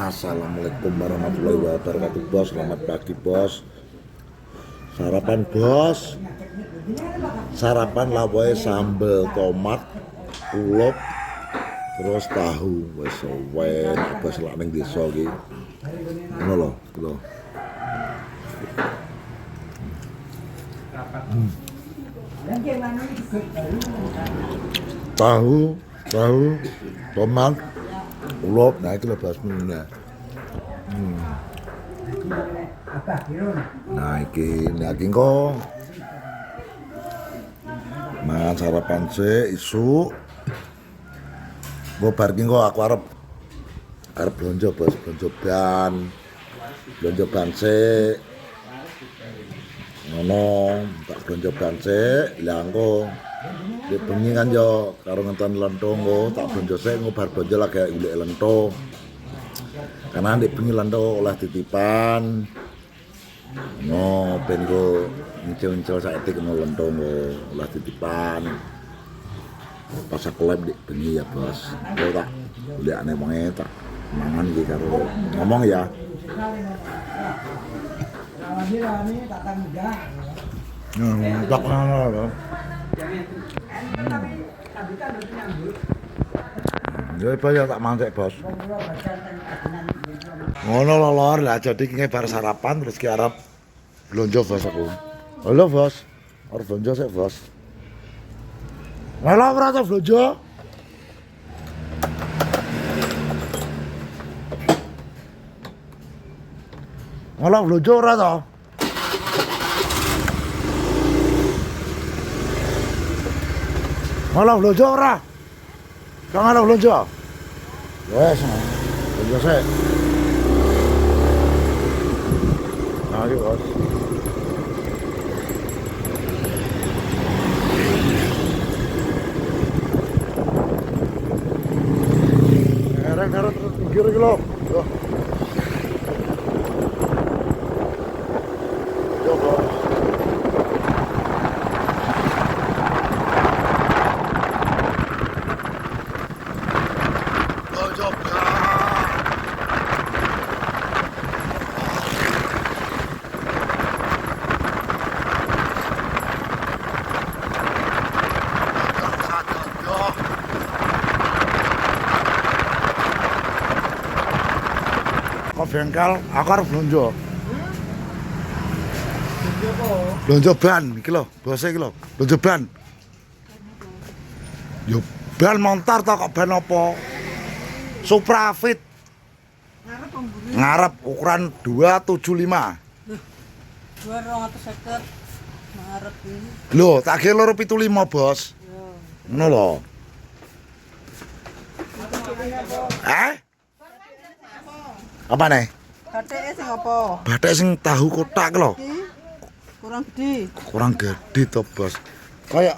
Assalamualaikum warahmatullahi wabarakatuh bos. Selamat pagi bos. Sarapan bos. Sarapan lawae sambal tomat, ulup, terus tahu. Wes enak bos lak ning desa iki. Ngono lho. Tahu, tomat, ulup, nah itu bos menunya. Nah iki kok mangan sarapan sik isu. Gue parking kok aku arep belanja bos, belanja ban sik. Ngono, tak belanja ban sik, lah engko di bengi kan yo karo ngenten lenthong kok tak belanja sik ngobar belanja lagi golek lenthong. Karena di bengi lenthong oleh titipan. No, ben go nyicil saiki kena lenthong oleh titipan. Pas aku lab di bengi ya bos. Kok tak golek aneh wonge tak mangan iki karo ngomong ya. Tak ngono. Ya bayar tak mantek bos. Ngono lho lor, lah jadi ki bar sarapan terus ki arep blonjo bos aku. Halo bos. Arep blonjo sik bos. Halo ora tau blonjo? Halo blonjo ora tau? Halo blonjo ora? Kang ana blonjo? Wes, blonjo sik. Ayo bos. Garut pinggir iki lho. Yo bos. Bengkel, aku harus blonjo. Blonjo ban iki lho, bose iki lho. Blonjo ban. Yo ban montar to kok ban apa? Suprafit. Ngarep ukuran 275. 250 ngarep iki. Lho, tak kira 275, Bos. Ngono lho. Apa nih? Bathike sing apa? Bathik sing tahu kotak lho. Kurang gede. Kurang gede to, Bos. Kayak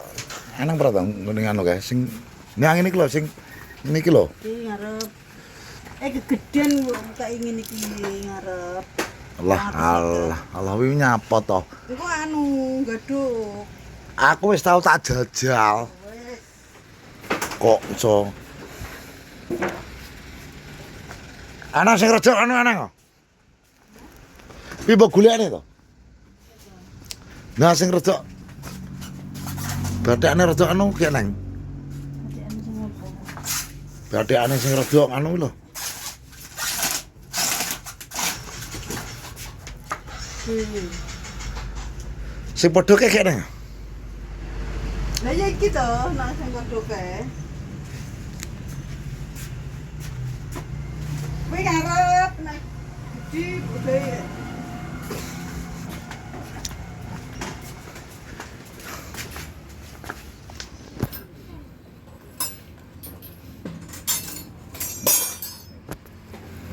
enang berapa ngene ngono kae sing nang ngene iki lho sing niki lho. Iki ngarep. Kegedean kok ingin iki ngarep. Allah wi nyapa to. Iku anu gaduk. Aku wis tau tak jajal. Kok iso ana sing rejok anu ana kok. Piye mbok golekane to? Nah sing rejok. Bathikane rejok anu ki nang. Bathikane sing rejok anu lho. Sing padha kek nang. Lah ya iki to, nang sing gaduke. Kuwi ngarep nek gede budhe.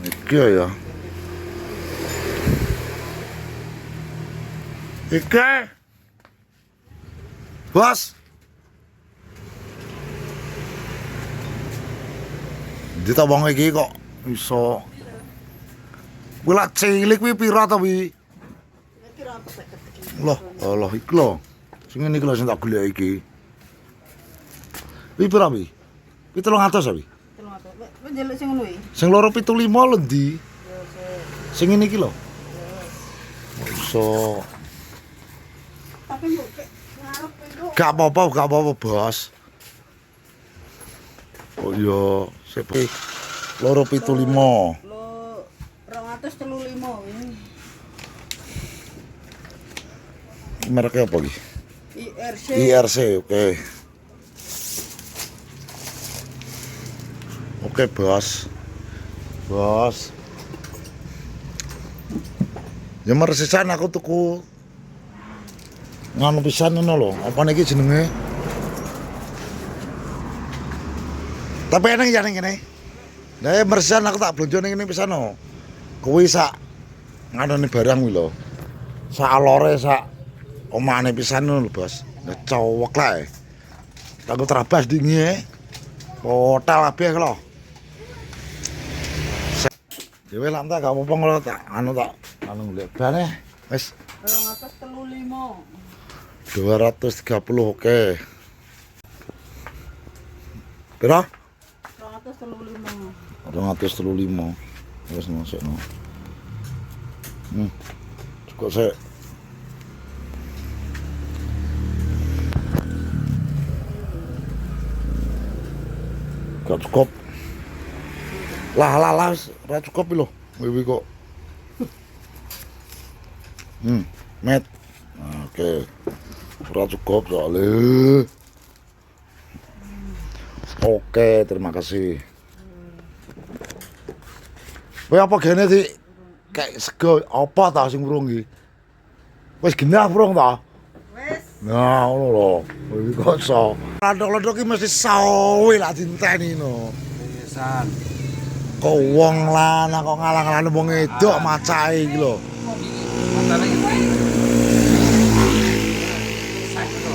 Iki ya. Iki. Bos. Ditawang iki kok iso. Kuwi lak cilik kuwi pira to wi? Loh, Allah iki lho. Sing ngene iki lho sing tak golek iki. Wi pira wi? Wi 300 ya wi? 300. njaluk sing ngono iki. Sing loro 75 lho ndi? Ya sik. Sing ini iki lho. Iso. Tapi mbok ngarep itu. Gak apa-apa, Bos. Oh iya, sip. Loro 75. Lo 235 ini. Mereknya apa iki? IRC. IRC, oke. Oke, Bos. Bos. Ya meresisan aku tuku nganu pisan ngono lho. Apa niki jenenge? Tapi enak ya ning kene. Lah meresisan aku tak blonjo ning kene pisan no. Kuwi sak nganone barang kuwi lho. Sak alore sak omane pisan ngono lho, Bos. Nah cowok lah. Aku terabas dingi. Hotel kabeh lho. Dewe lak tak gak apa-apa ngono tak anu golek bane wis 235. 230 oke. Pira? 235. 235. Wis masukno. Cukup sik. Gak cukup. Lah, ora cukup lho. Wiwi kok. Met. Oke. Ora cukup soalnya. Oke, terima kasih. Kowe apa gene sih? Kayak sego apa ta sing urung iki? Wis genah urung ta? Wis. Nah, ngono lho. Wiwi kok iso. Landok-landok iki mesti sawi lah dinteni no. San. Kok wong lanang kok ngalang-alang wong edok macahe iki lho. Antara iki. Sak to.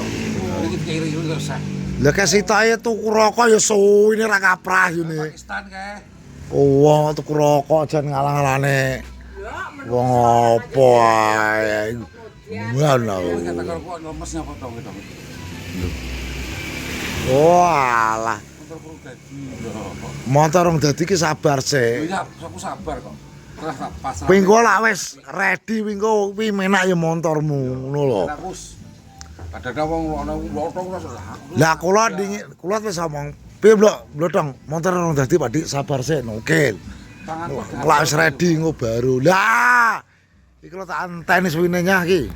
Iki kiri yo sak. Lah kesitae tuku rokok ya suwine ra kaprah yune. Pakistan kae. Wong tuku rokok jan ngalang-alane. Wong apa ae. Mana Iki kata lho. kok lemes nyapa to gitu. Walah, Motor perlu dadi. motor rong dadi ki sabar sik. Ya, aku sabar kok. Terus tak pasar. Wingko lak wis ready wingko kuwi menak ya motormu ngono lho. Aku ada wong ana lotong terus lah. Lah kula wis omong, piye blotong motor rong dadi Pak Dik sabar sik nukil. Lak wis ready engko baru. Lah iki lho tak anteni suwine nyah iki.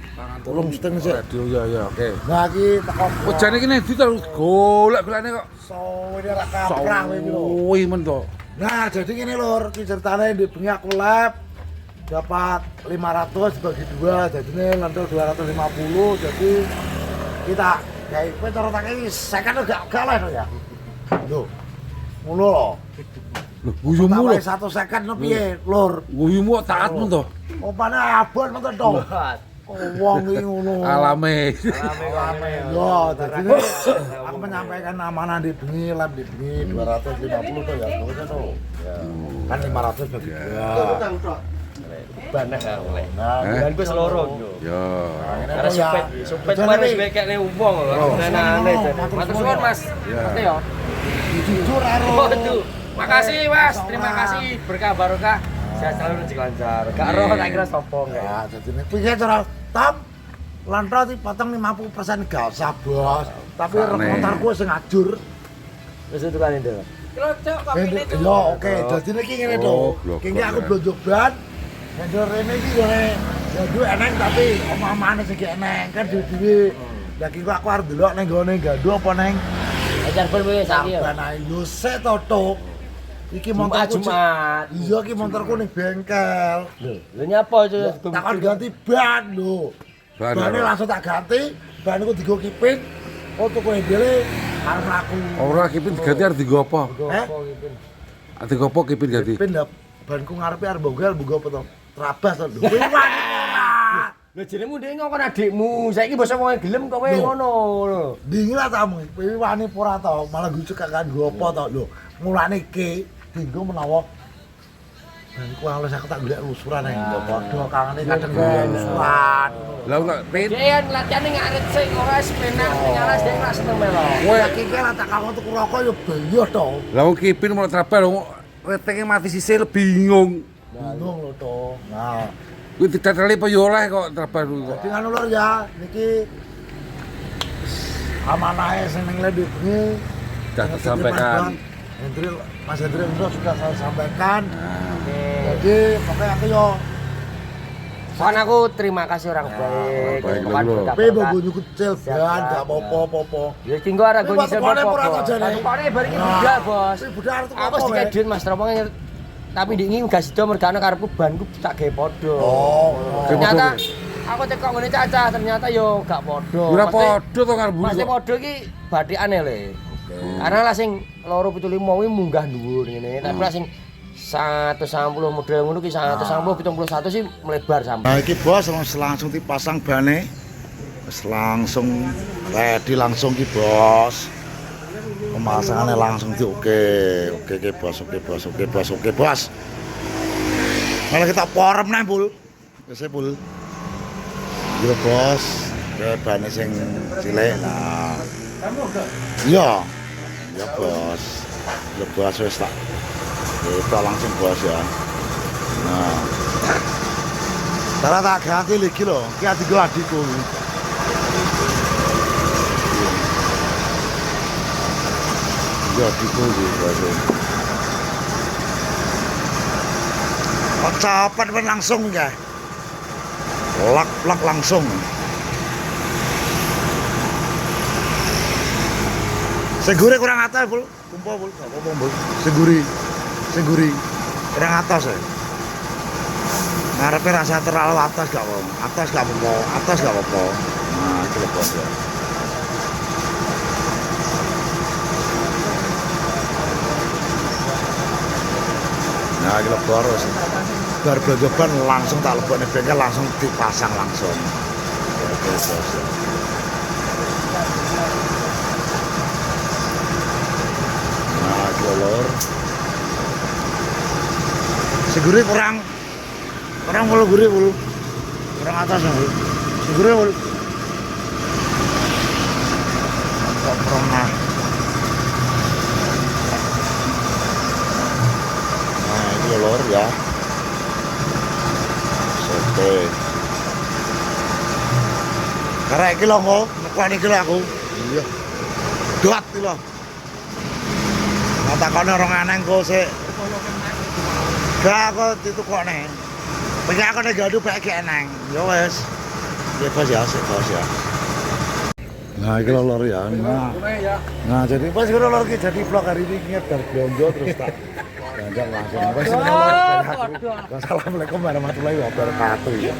Tolong seteng sik. Radio ya oke. Nah iki teko Ojane iki nek terus golek-golekane kok. suwine ra kaprah kuwi lho. Suwi men to. Nah, jadi gini lur, ini ceritanya di bengi aku lab dapat 500 bagi 2, jadinya lantai 250, jadi kita kayak gue cara tangi second gak lah ya. Loh, ngono loh. Lho, guyumu lho. Tambah 1 second no piye, lur. Guyumu taat men to. Opane abon men to. Wong iki ngono. Alame. Yo, jadi aku menyampaikan amanah di bengi lab di bengi 250 tuh ya, pokoknya tuh. Ya. Kan 500 bagi 2. Baneh karo oleh. Nah, Bulan gue seloro yo. Ya. Karena supet wis bekekne wong lho. Nenane jadi. Matur suwun Mas. Oke ya. jujur karo. Waduh. Makasih Mas, terima kasih berkah barokah. Sehat selalu rezeki lancar. Gak roh tak kira sapa enggak. Ya, jadi ini piye cara tam lantra sih potong 50% gak usah bos. Tapi remontarku sing ngajur. Wis itu kan itu. Klocok kok Yo oke, dadi iki ngene to. Iki aku blonjo ban. Vendor rene iki yo ya duwe eneng tapi omah-omahane sing eneng kan dhewe-dhewe. Lah iki aku arep delok ning gone gandu apa ning Ajar pun wis saiki ya. sampean ae lho sik to tok. Iki montorku. Jumat. Iya iki montorku ning bengkel. Lho nyapa itu? Takon ganti ban lho. Bane langsung tak ganti, ban iku digo kipin. Oh tuku hendele arep laku. Ora kipin diganti arep digo apa? Eh? Digo apa kipin ganti? Kipin dah banku ngarepe arep mbonggal mbunggo apa to? Trabas to lho. Kuwi Lho jenengmu ndek ngokon adikmu. Saiki basa wong gelem kok wae ngono lho. dingin lah tamu. Kuwi wani ora to, malah gucuk gak nggo apa to lho. Mulane iki dinggo menawa banku halus aku tak golek usuran nang padha kangane kadang golek usuran. Lah kok pin. Dean latihan ngarit sik ora sepenak nyalas dek nak seneng melo. Kowe iki lah tak kakon tuku rokok yo beyo to. Lah wong kipin mau trapel ratingnya mati sisih bingung. Bingung lho to. Nah, Kuwi diteteli apa ya oleh kok terbaru kok. jadi ngono lur ya, niki amanahe sing ning lebih bengi Sudah tersampaikan. Mas Hendri sudah saya sampaikan. Oke. Jadi pokoknya aku yo Kan aku terima kasih orang baik. baik Bukan lho. berkah tapi berkah. bagus nyukut celban gak apa-apa. Ya tinggal ada gue Ini nyisir patokannya apa-apa. murah aja, nih. Pokoknya bareng Nah. budal, Bos. Ini budal itu Aku apa, sedikit Wek? duit Mas Teropongnya tapi di ini gak sido mergane karepku banku tak gawe podo. Oh. Ternyata aku tekok ngene Caca, ternyata yo gak podo. Ora Maksudnya- padha to karo buru Maksudnya kok. podo iki bathikane le. Karena lah sing 275 kuwi munggah dhuwur ngene, tapi lah sing 190 model ngono ki 190 71 sih melebar sampai. Nah iki bos langsung dipasang bane. Wis langsung ready langsung ki bos. Pemasangannya langsung di oke bos. Malah kita porem nih bul. Biasa bul. Iya bos. Kayak bane sing cilik. Nah. Iya. Ya bos. Ya bos wis tak. Kita langsung bos ya. Nah. Cara tak ganti lagi loh. Ki adikku. Ya adikku gitu. Cepat men langsung ya. Lak langsung. Seguri kurang atas, Bul. Kumpul, Bul. Gak apa-apa, Bul. Seguri. Kurang atas ya. Ngarepe rasa terlalu atas gak apa. Atas gak apa-apa. Nah, itu lepas ya. Nah, iki lebar wis. Bar belanja ban langsung tak lebokne bengkel langsung dipasang langsung. Oke, bos. Nah, iki lor. Seguri kurang mulu guri mulu. Kurang atas mulu. Seguri mulu. Kok pernah. Nah, ini lor ya. Oke. Karena iki lho kok, nekani iki lho aku. Iya. Dot iki lho. Takone orang aneh kok sik. Gak aku ditukokne. Pengen aku nek gaduh bae gek eneng. Ya wis. Ya bos ya, sik bos ya. Nah, iki lho lor ya. Nah, jadi pas kira lor iki jadi vlog hari ini ngiat bar blonjo terus tak ganjang langsung. Wis lor. Assalamualaikum warahmatullahi wabarakatuh ya.